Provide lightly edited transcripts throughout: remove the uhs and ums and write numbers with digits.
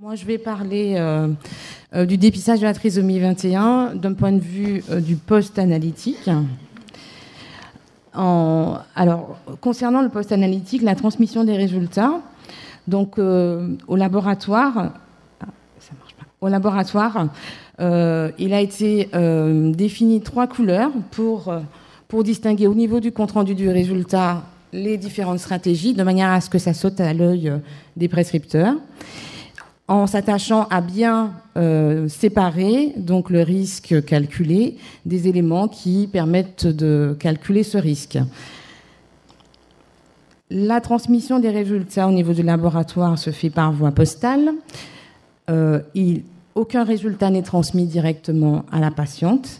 Moi, je vais parler du dépistage de la trisomie 21 d'un point de vue du post-analytique. Alors, concernant le post-analytique, la transmission des résultats, donc au laboratoire, il a été défini 3 couleurs pour distinguer au niveau du compte-rendu du résultat les différentes stratégies, de manière à ce que ça saute à l'œil des prescripteurs, en s'attachant à bien séparer donc le risque calculé des éléments qui permettent de calculer ce risque. La transmission des résultats au niveau du laboratoire se fait par voie postale. Aucun résultat n'est transmis directement à la patiente.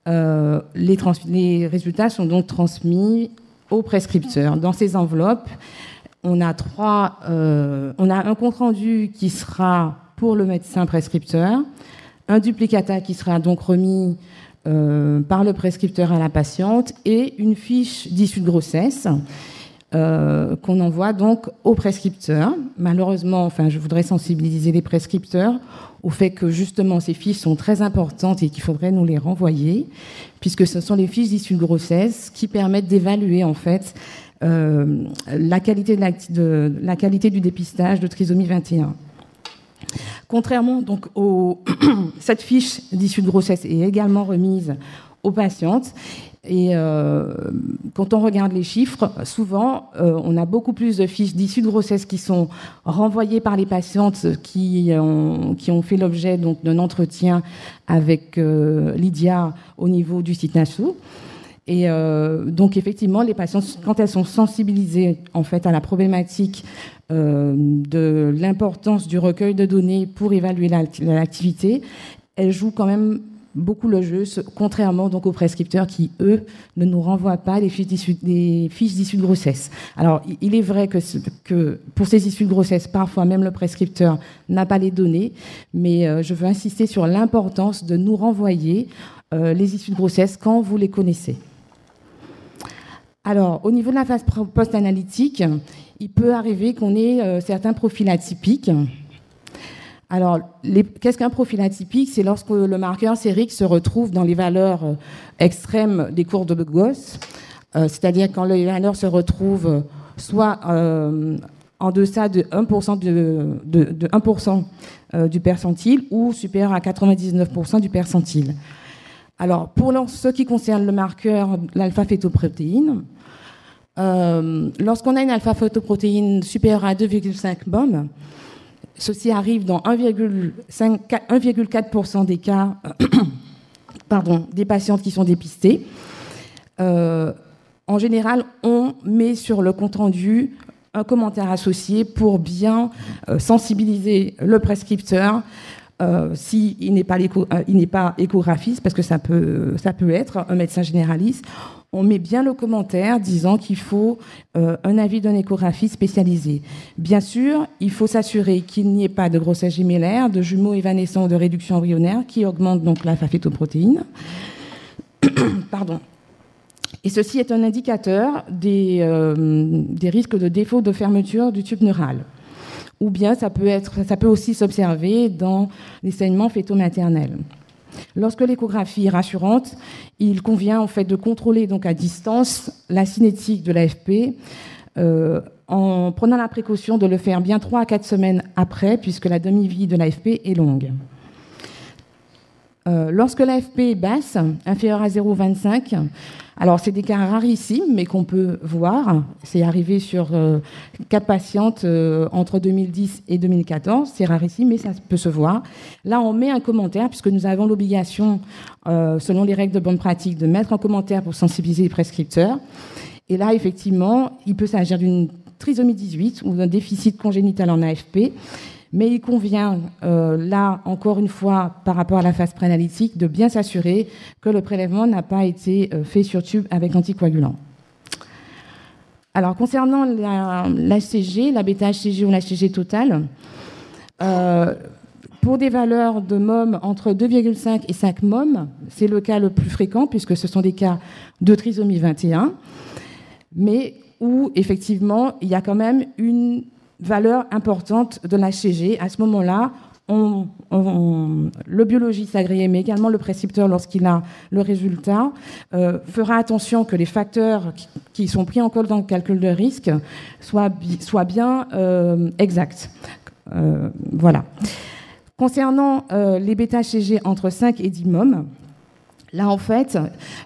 Les résultats sont donc transmis au prescripteur. Dans ces enveloppes, on a un compte-rendu qui sera pour le médecin prescripteur, un duplicata qui sera donc remis par le prescripteur à la patiente et une fiche d'issue de grossesse qu'on envoie donc au prescripteur. Malheureusement, je voudrais sensibiliser les prescripteurs au fait que justement ces fiches sont très importantes et qu'il faudrait nous les renvoyer, puisque ce sont les fiches d'issue de grossesse qui permettent d'évaluer en fait la qualité du dépistage de trisomie 21. Contrairement donc cette fiche d'issue de grossesse est également remise aux patientes. Et quand on regarde les chiffres, souvent, on a beaucoup plus de fiches d'issue de grossesse qui sont renvoyées par les patientes qui ont fait l'objet donc d'un entretien avec Lydia au niveau du site NASSO. Et donc, effectivement, les patientes, quand elles sont sensibilisées en fait à la problématique de l'importance du recueil de données pour évaluer l'activité, elles jouent quand même beaucoup le jeu, contrairement donc aux prescripteurs qui, eux, ne nous renvoient pas les fiches d'issue de grossesse. Alors, il est vrai que pour ces issues de grossesse, parfois même le prescripteur n'a pas les données, mais je veux insister sur l'importance de nous renvoyer les issues de grossesse quand vous les connaissez. Alors, au niveau de la phase post-analytique, il peut arriver qu'on ait certains profils atypiques. Alors, qu'est-ce qu'un profil atypique ? C'est lorsque le marqueur sérique se retrouve dans les valeurs extrêmes des courbes de Gauss, c'est-à-dire quand les valeurs se retrouvent soit en deçà de 1% de 1% du percentile ou supérieur à 99% du percentile. Alors, pour ce qui concerne le marqueur, l'alpha-fétoprotéine, lorsqu'on a une alpha-fétoprotéine supérieure à 2,5 BOM, ceci arrive dans 1,4% des cas des patientes qui sont dépistées. En général, on met sur le compte-rendu un commentaire associé pour bien sensibiliser le prescripteur s'il n'est pas échographiste, parce que ça peut être un médecin généraliste. On met bien le commentaire disant qu'il faut un avis d'un échographiste spécialisé. Bien sûr, il faut s'assurer qu'il n'y ait pas de grossesse gémellaire, de jumeaux évanescents ou de réduction embryonnaire qui augmente donc l'alpha-fétoprotéine. Pardon. Et ceci est un indicateur des risques de défaut de fermeture du tube neural. Ou bien ça peut aussi s'observer dans les saignements fœto-maternels. Lorsque l'échographie est rassurante, il convient en fait de contrôler donc à distance la cinétique de l'AFP en prenant la précaution de le faire bien 3 à 4 semaines après, puisque la demi-vie de l'AFP est longue. Lorsque l'AFP est basse, inférieure à 0,25, alors c'est des cas rarissimes, mais qu'on peut voir. C'est arrivé sur 4 patientes entre 2010 et 2014. C'est rarissime, mais ça peut se voir. Là, on met un commentaire, puisque nous avons l'obligation, selon les règles de bonne pratique, de mettre un commentaire pour sensibiliser les prescripteurs. Et là, effectivement, il peut s'agir d'une trisomie 18 ou d'un déficit congénital en AFP. Mais il convient, là, encore une fois, par rapport à la phase préanalytique, de bien s'assurer que le prélèvement n'a pas été fait sur tube avec anticoagulant. Alors, concernant l'HCG, la bêta-HCG ou l'HCG totale, pour des valeurs de MOM entre 2,5 et 5 MOM, c'est le cas le plus fréquent, puisque ce sont des cas de trisomie 21, mais où, effectivement, il y a quand même une valeur importante de l'HCG. À ce moment-là, le biologiste agréé, mais également le prescripteur, lorsqu'il a le résultat, fera attention que les facteurs qui sont pris en compte dans le calcul de risque soient bien exacts. Voilà. Concernant les bêta-HCG entre 5 et 10 mom, là, en fait,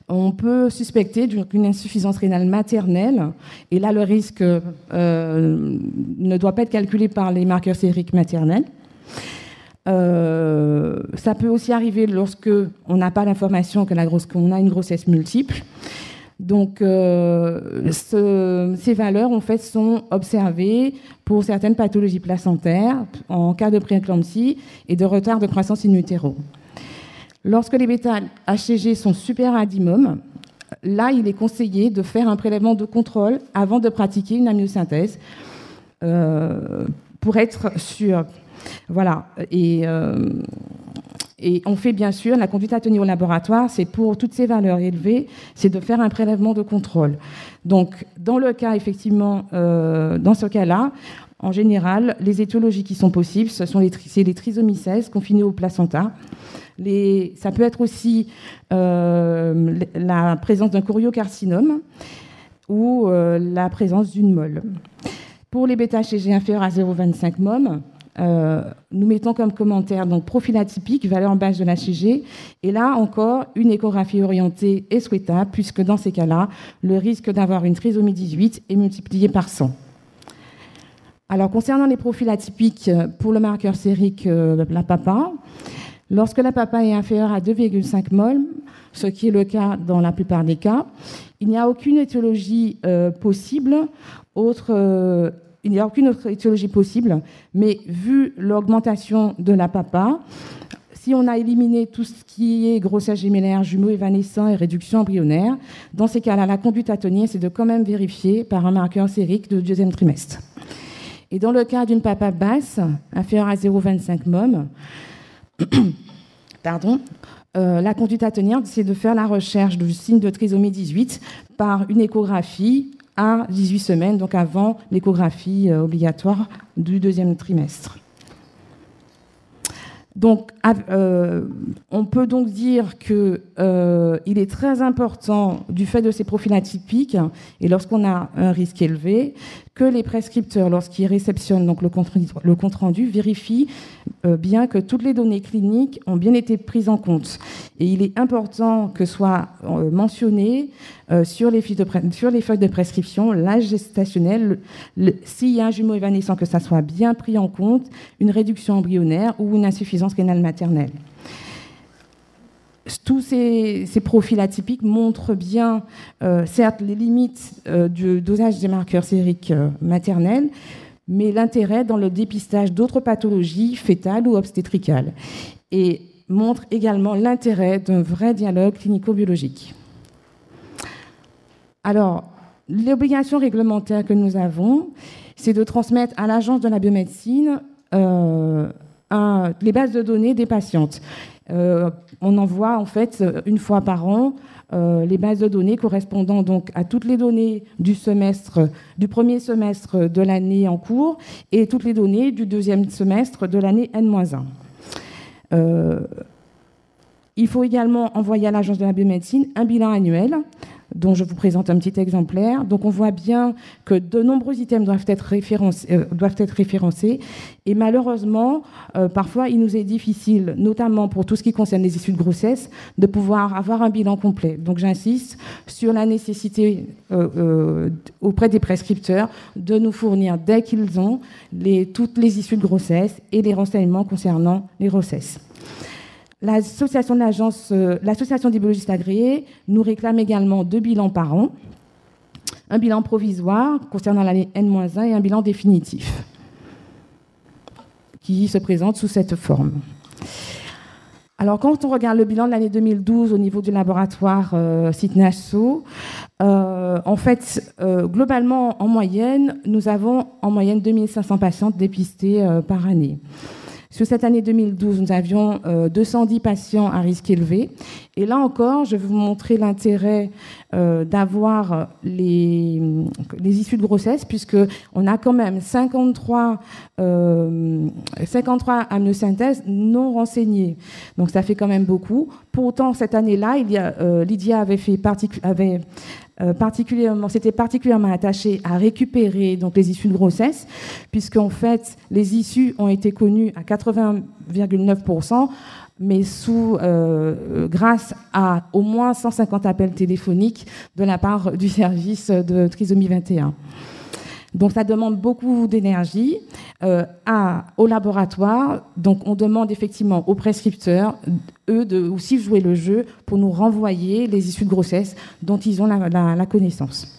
on peut suspecter d'une insuffisance rénale maternelle. Et là, le risque ne doit pas être calculé par les marqueurs sériques maternels. Ça peut aussi arriver lorsque on n'a pas l'information qu'on a une grossesse multiple. Donc, ces valeurs, en fait, sont observées pour certaines pathologies placentaires, en cas de prééclampsie et de retard de croissance in utero. Lorsque les bêta-HCG sont supérieurs à 10 mom, là, il est conseillé de faire un prélèvement de contrôle avant de pratiquer une amniosynthèse pour être sûr. Voilà. Et on fait bien sûr, la conduite à tenir au laboratoire, c'est pour toutes ces valeurs élevées, c'est de faire un prélèvement de contrôle. Donc, dans le cas, effectivement, dans ce cas-là, en général, les étiologies qui sont possibles, c'est les trisomies 16 confinées au placenta. Ça peut être aussi la présence d'un choriocarcinome ou la présence d'une mole. Pour les bêta-HCG inférieurs à 0,25 mom, nous mettons comme commentaire donc profil atypique, valeur basse de l'HCG, et là encore une échographie orientée est souhaitable puisque dans ces cas-là, le risque d'avoir une trisomie 18 est multiplié par 100. Alors concernant les profils atypiques pour le marqueur sérique, la PAPA, lorsque la PAPA est inférieure à 2,5 mol, ce qui est le cas dans la plupart des cas, il n'y a aucune étiologie possible, il n'y a aucune autre étiologie possible, mais vu l'augmentation de la PAPA, si on a éliminé tout ce qui est grossesse gémellaire, jumeaux évanescents et réduction embryonnaire, dans ces cas-là, la conduite à tenir, c'est de quand même vérifier par un marqueur sérique de deuxième trimestre. Et dans le cas d'une PAPA basse, inférieure à 0,25 mom, la conduite à tenir, c'est de faire la recherche du signe de trisomie 18 par une échographie à 18 semaines, donc avant l'échographie obligatoire du deuxième trimestre. Donc, on peut donc dire qu'il est très important, du fait de ces profils atypiques, et lorsqu'on a un risque élevé, que les prescripteurs, lorsqu'ils réceptionnent donc le compte-rendu, vérifient bien que toutes les données cliniques ont bien été prises en compte. Et il est important que soit mentionné sur les feuilles de prescription l'âge gestationnel, s'il y a un jumeau évanescent, que ça soit bien pris en compte, une réduction embryonnaire ou une insuffisance rénale maternelle. Tous ces profils atypiques montrent bien, certes, les limites du dosage des marqueurs sériques maternels, mais l'intérêt dans le dépistage d'autres pathologies fœtales ou obstétricales. Et montrent également l'intérêt d'un vrai dialogue clinico-biologique. Alors, l'obligation réglementaire que nous avons, c'est de transmettre à l'Agence de la biomédecine les bases de données des patientes. On envoie en fait une fois par an les bases de données correspondant donc à toutes les données du premier semestre de l'année en cours et toutes les données du deuxième semestre de l'année N-1. Il faut également envoyer à l'Agence de la biomédecine un bilan annuel dont je vous présente un petit exemplaire. Donc on voit bien que de nombreux items doivent être référencés et malheureusement, parfois il nous est difficile, notamment pour tout ce qui concerne les issues de grossesse, de pouvoir avoir un bilan complet. Donc j'insiste sur la nécessité auprès des prescripteurs de nous fournir dès qu'ils ont toutes les issues de grossesse et les renseignements concernant les grossesses. L'association des biologistes agréés nous réclame également 2 bilans par an, un bilan provisoire concernant l'année N-1 et un bilan définitif qui se présente sous cette forme. Alors, quand on regarde le bilan de l'année 2012 au niveau du laboratoire CITNASO, en fait, globalement, en moyenne, nous avons en moyenne 2500 patientes dépistées par année. Sur cette année 2012, nous avions 210 patients à risque élevé. Et là encore, je vais vous montrer l'intérêt d'avoir les issues de grossesse, puisqu'on a quand même 53 amniosynthèses non renseignées. Donc ça fait quand même beaucoup. Pourtant, cette année-là, Lydia s'était particulièrement attachée à récupérer donc les issues de grossesse, puisqu'en fait, les issues ont été connues à 80,9%, mais grâce à au moins 150 appels téléphoniques de la part du service de trisomie 21. Donc ça demande beaucoup d'énergie au laboratoire. Donc on demande effectivement aux prescripteurs, eux, de aussi jouer le jeu pour nous renvoyer les issues de grossesse dont ils ont la connaissance.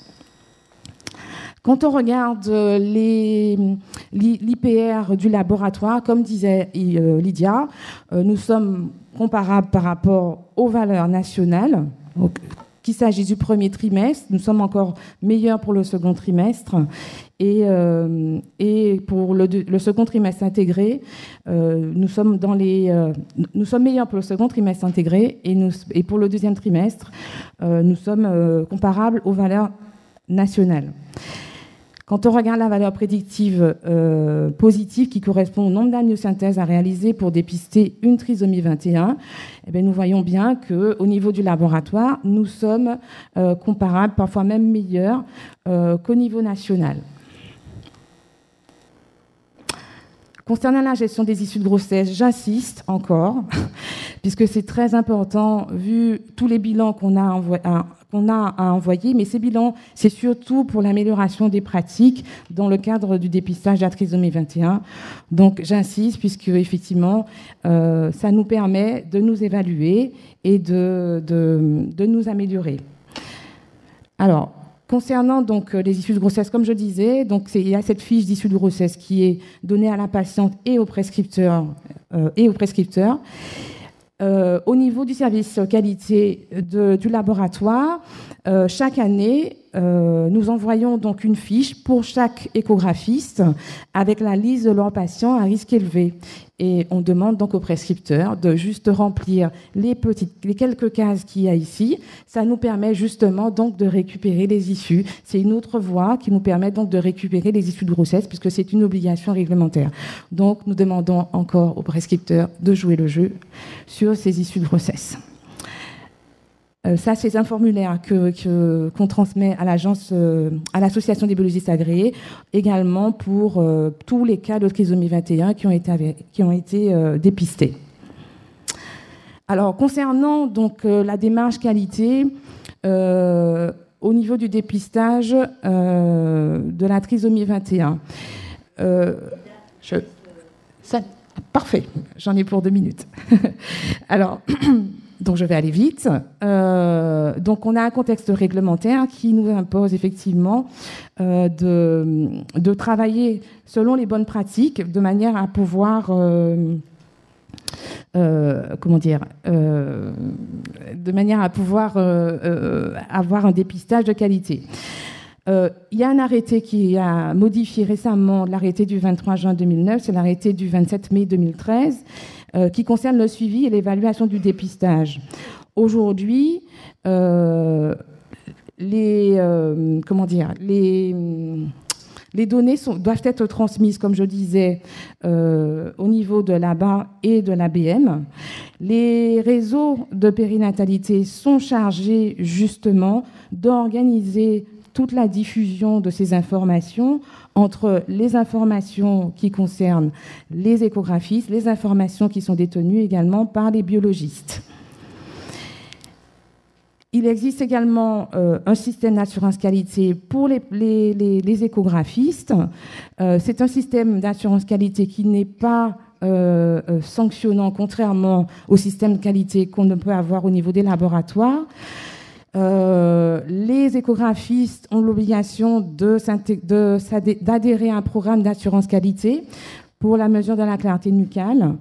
Quand on regarde l'IPR du laboratoire, comme disait Lydia, nous sommes comparables par rapport aux valeurs nationales. Donc, qu'il s'agisse du premier trimestre, nous sommes encore meilleurs pour le second trimestre. Et pour le second trimestre intégré, nous sommes meilleurs pour le second trimestre intégré. Et pour le deuxième trimestre, nous sommes comparables aux valeurs nationales. Quand on regarde la valeur prédictive positive qui correspond au nombre d'amniosynthèses à réaliser pour dépister une trisomie 21, eh bien, nous voyons bien qu'au niveau du laboratoire, nous sommes comparables, parfois même meilleurs qu'au niveau national. Concernant la gestion des issues de grossesse, j'insiste encore, puisque c'est très important, vu tous les bilans qu'on a à envoyer, mais ces bilans, c'est surtout pour l'amélioration des pratiques dans le cadre du dépistage de la trisomie 21. Donc j'insiste, puisque effectivement, ça nous permet de nous évaluer et de nous améliorer. Alors, concernant donc les issues de grossesse, comme je disais, donc il y a cette fiche d'issue de grossesse qui est donnée à la patiente et au prescripteur. Au niveau du service qualité du laboratoire, chaque année, nous envoyons donc une fiche pour chaque échographiste avec la liste de leurs patients à risque élevé. Et on demande donc au prescripteur de juste remplir les quelques cases qu'il y a ici. Ça nous permet justement donc de récupérer les issues. C'est une autre voie qui nous permet donc de récupérer les issues de grossesse puisque c'est une obligation réglementaire. Donc nous demandons encore au prescripteur de jouer le jeu sur ces issues de grossesse. Ça, c'est un formulaire qu'on transmet à l'agence, à l'association des biologistes agréés, également pour tous les cas de trisomie 21 qui ont été dépistés. Alors, concernant donc la démarche qualité, au niveau du dépistage de la trisomie 21, parfait, j'en ai pour 2 minutes. Alors. Donc, je vais aller vite. Donc, on a un contexte réglementaire qui nous impose effectivement de travailler selon les bonnes pratiques de manière à pouvoir, avoir un dépistage de qualité. Il y a un arrêté qui a modifié récemment l'arrêté du 23 juin 2009, c'est l'arrêté du 27 mai 2013, qui concerne le suivi et l'évaluation du dépistage. Aujourd'hui, les données doivent être transmises, comme je disais, au niveau de l'ABA et de l'ABM. Les réseaux de périnatalité sont chargés justement d'organiser toute la diffusion de ces informations entre les informations qui concernent les échographistes, les informations qui sont détenues également par les biologistes. Il existe également un système d'assurance qualité pour les échographistes. C'est un système d'assurance qualité qui n'est pas sanctionnant, contrairement au système de qualité qu'on ne peut avoir au niveau des laboratoires. Les échographistes ont l'obligation d'adhérer à un programme d'assurance qualité pour la mesure de la clarté nucale.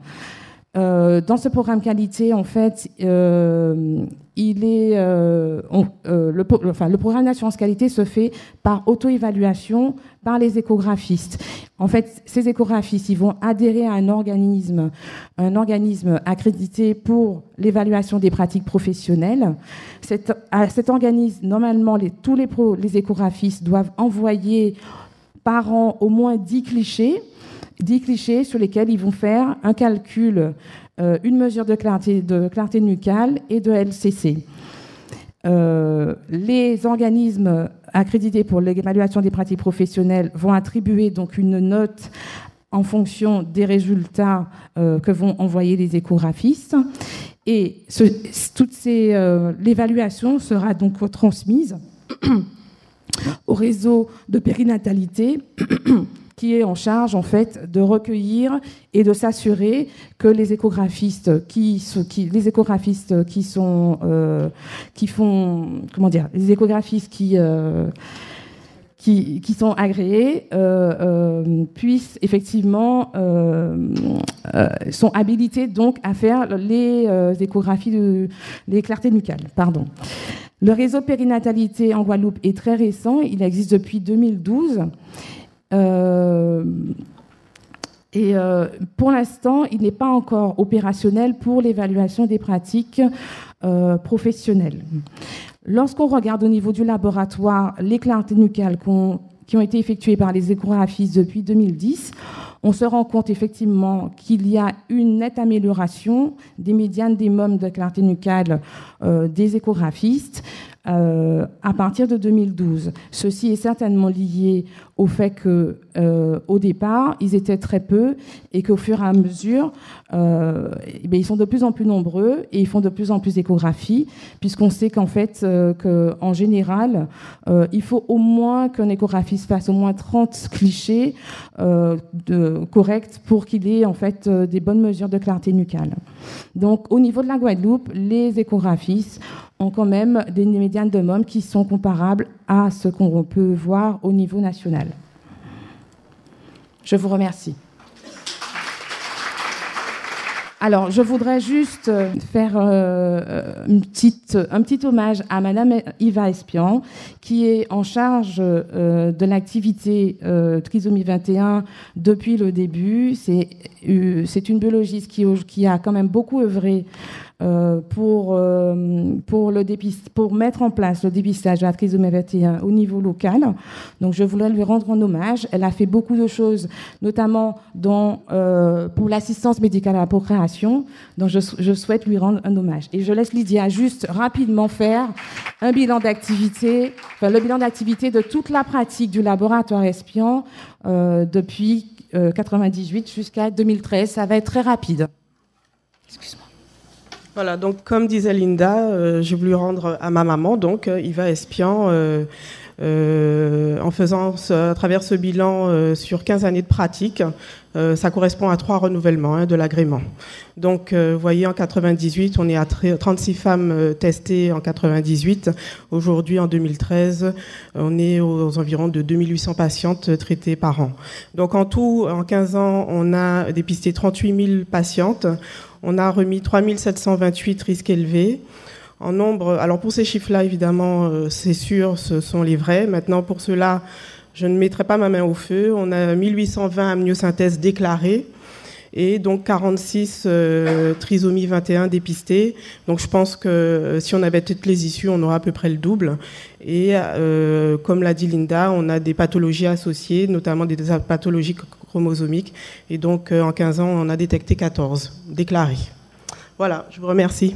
Dans ce programme qualité, en fait, le programme d'assurance qualité se fait par auto-évaluation par les échographistes. En fait, ces échographistes, ils vont adhérer à un organisme accrédité pour l'évaluation des pratiques professionnelles. À cet organisme, normalement, tous les échographistes doivent envoyer par an au moins 10 clichés sur lesquels ils vont faire un calcul, une mesure de clarté nucale et de LCC. Les organismes accrédités pour l'évaluation des pratiques professionnelles vont attribuer donc une note en fonction des résultats que vont envoyer les échographistes. Et l'évaluation sera donc transmise au réseau de périnatalité qui est en charge en fait de recueillir et de s'assurer que les échographistes qui sont agréés puissent effectivement sont habilités donc à faire les échographies les clartés nucales. Pardon. Le réseau périnatalité en Guadeloupe est très récent, il existe depuis 2012. Pour l'instant, il n'est pas encore opérationnel pour l'évaluation des pratiques professionnelles. Lorsqu'on regarde au niveau du laboratoire les clartés nucales qui ont été effectuées par les échographistes depuis 2010, on se rend compte effectivement qu'il y a une nette amélioration des médianes des mômes de clarté nucale des échographistes à partir de 2012. Ceci est certainement lié au fait que, au départ, ils étaient très peu et qu'au fur et à mesure, ils sont de plus en plus nombreux et ils font de plus en plus d'échographies, puisqu'on sait qu'en fait, qu'en général, il faut au moins qu'un échographiste fasse au moins 30 clichés corrects pour qu'il ait en fait des bonnes mesures de clarté nucale. Donc, au niveau de la Guadeloupe, les échographistes ont quand même des médianes de mômes qui sont comparables à ce qu'on peut voir au niveau national. Je vous remercie. Alors, je voudrais juste faire un petit hommage à Madame Yva Espian, qui est en charge de l'activité Trisomie 21 depuis le début. C'est une biologiste qui a quand même beaucoup œuvré pour mettre en place le dépistage de la trisomie 21 au niveau local. Donc, je voulais lui rendre un hommage. Elle a fait beaucoup de choses, notamment pour l'assistance médicale à la procréation. Donc, je souhaite lui rendre un hommage. Et je laisse Lydia juste rapidement faire un bilan d'activité, le bilan d'activité de toute la pratique du laboratoire Espian depuis 1998 jusqu'à 2013. Ça va être très rapide. Excuse-moi. Voilà, donc comme disait Linda, j'ai voulu rendre à ma maman, donc Yva Espian, en faisant à travers ce bilan sur 15 années de pratique, ça correspond à 3 renouvellements de l'agrément. Donc, vous voyez, en 98, on est à 36 femmes testées en 98. Aujourd'hui, en 2013, on est aux environs de 2800 patientes traitées par an. Donc, en tout, en 15 ans, on a dépisté 38 000 patientes. On a remis 3 728 risques élevés. En nombre, alors pour ces chiffres-là, évidemment, c'est sûr, ce sont les vrais. Maintenant, pour cela, je ne mettrai pas ma main au feu. On a 1820 amniosynthèses déclarées et donc 46 trisomie 21 dépistées. Donc je pense que si on avait toutes les issues, on aura à peu près le double. Et comme l'a dit Linda, on a des pathologies associées, notamment des pathologies chromosomiques. Et donc en 15 ans, on a détecté 14 déclarées. Voilà, je vous remercie.